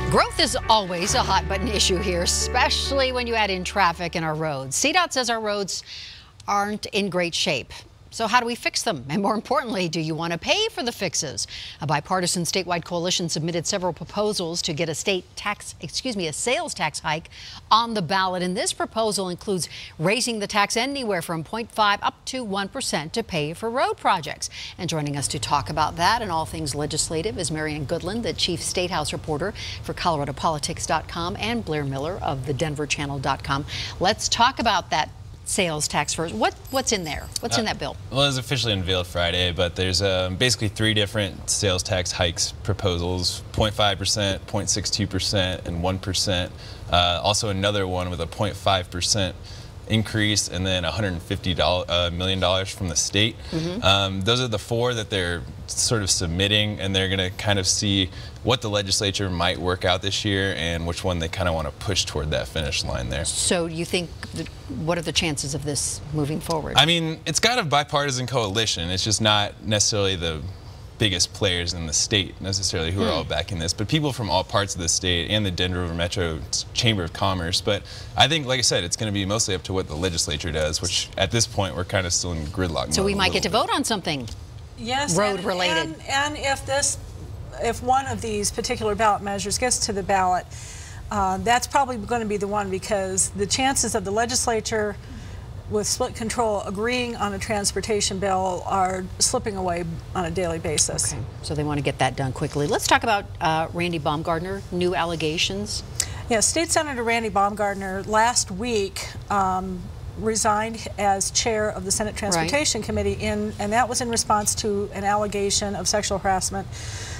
Growth is always a hot button issue here, especially when you add in traffic in our roads. CDOT says our roads aren't in great shape. So how do we fix them? And more importantly, do you want to pay for the fixes? A bipartisan statewide coalition submitted several proposals to get a sales tax hike on the ballot. And this proposal includes raising the tax anywhere from 0.5 up to 1% to pay for road projects. And joining us to talk about that and all things legislative is Marianne Goodland, the chief state house reporter for ColoradoPolitics.com, and Blair Miller of the DenverChannel.com. Let's talk about that sales tax first. What's in there? What's in that bill? Well, it was officially unveiled Friday, but there's basically three different sales tax hikes proposals: 0.5%, 0.62%, and 1%. Also another one with a 0.5% increase, and then $150 million from the state. Those are the four that they're sort of submitting, and they're going to kind of see what the legislature might work out this year and which one they kind of want to push toward that finish line there. So you think, what are the chances of this moving forward? I mean, it's got a bipartisan coalition. It's just not necessarily the biggest players in the state necessarily who are all backing this, but people from all parts of the state and the Denver Metro Chamber of Commerce. But I think, like I said, it's going to be mostly up to what the legislature does, which at this point we're kind of still in gridlock. So we might get to vote on something road related. And if one of these particular ballot measures gets to the ballot, that's probably going to be the one, because the chances of the legislature with split control agreeing on a transportation bill are slipping away on a daily basis. Okay. So they want to get that done quickly. Let's talk about Randy Baumgardner, new allegations. Yeah, State Senator Randy Baumgardner last week resigned as chair of the Senate Transportation Committee, and that was in response to an allegation of sexual harassment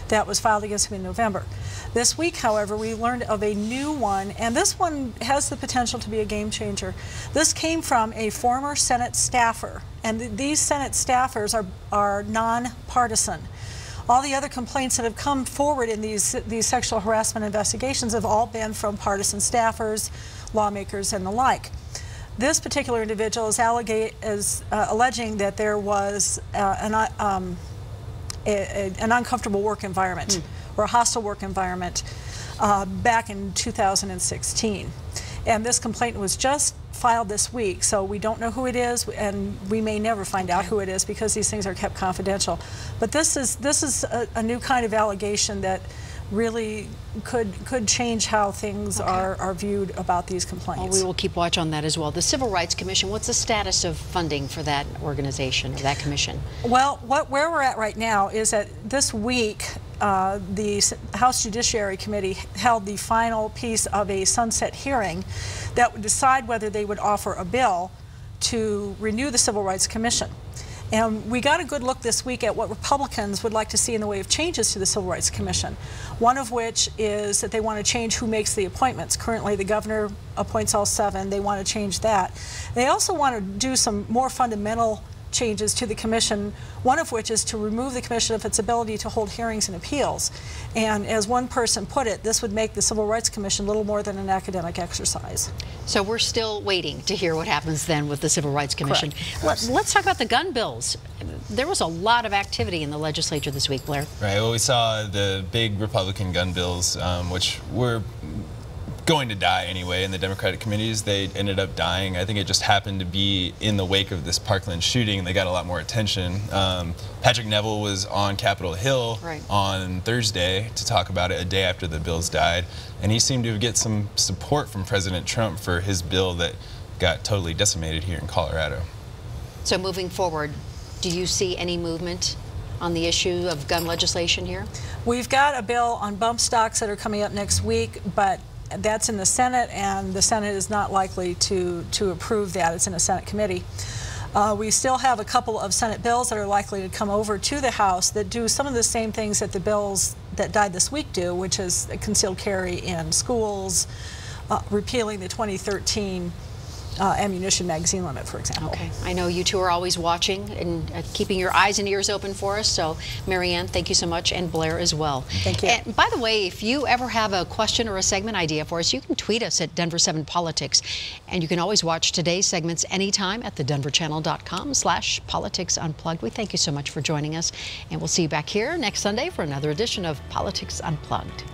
that was filed against him in November. This week, however, we learned of a new one, and this one has the potential to be a game changer. This came from a former Senate staffer, and these Senate staffers are nonpartisan. All the other complaints that have come forward in these sexual harassment investigations have all been from partisan staffers, lawmakers, and the like. This particular individual is alleging that there was an uncomfortable work environment or a hostile work environment back in 2016. And this complaint was just filed this week, so we don't know who it is, and we may never find out who it is because these things are kept confidential. But this is a new kind of allegation that really could change how things are viewed about these complaints. Well, we will keep watch on that as well. The Civil Rights Commission, what's the status of funding for that organization or that commission? Well, where we're at right now is that this week the House Judiciary Committee held the final piece of a sunset hearing that would decide whether they would offer a bill to renew the Civil Rights Commission. And we got a good look this week at what Republicans would like to see in the way of changes to the Civil Rights Commission, one of which is that they want to change who makes the appointments. Currently, the governor appoints all 7. They want to change that. They also want to do some more fundamental changes to the commission, one of which is to remove the commission of its ability to hold hearings and appeals. And as one person put it, this would make the Civil Rights Commission little more than an academic exercise. So we're still waiting to hear what happens then with the Civil Rights Commission. Let's talk about the gun bills. There was a lot of activity in the legislature this week, Blair. Right, well, we saw the big Republican gun bills, which were going to die anyway in the Democratic committees. They ended up dying. I think it just happened to be in the wake of this Parkland shooting, and they got a lot more attention. Patrick Neville was on Capitol Hill on Thursday to talk about it a day after the bills died, and he seemed to get some support from President Trump for his bill that got totally decimated here in Colorado. So moving forward, do you see any movement on the issue of gun legislation here? We've got a bill on bump stocks that are coming up next week, but that's in the Senate, and the Senate is not likely to approve that. It's in a Senate committee. We still have a couple of Senate bills that are likely to come over to the House that do some of the same things that the bills that died this week do, which is concealed carry in schools, repealing the 2013 ammunition magazine limit, for example. Okay, I know you two are always watching and keeping your eyes and ears open for us, so Marianne, thank you so much, and Blair as well. Thank you. And by the way, if you ever have a question or a segment idea for us, you can tweet us at Denver7Politics, and you can always watch today's segments anytime at thedenverchannel.com/Politics Unplugged. We thank you so much for joining us, and we'll see you back here next Sunday for another edition of Politics Unplugged.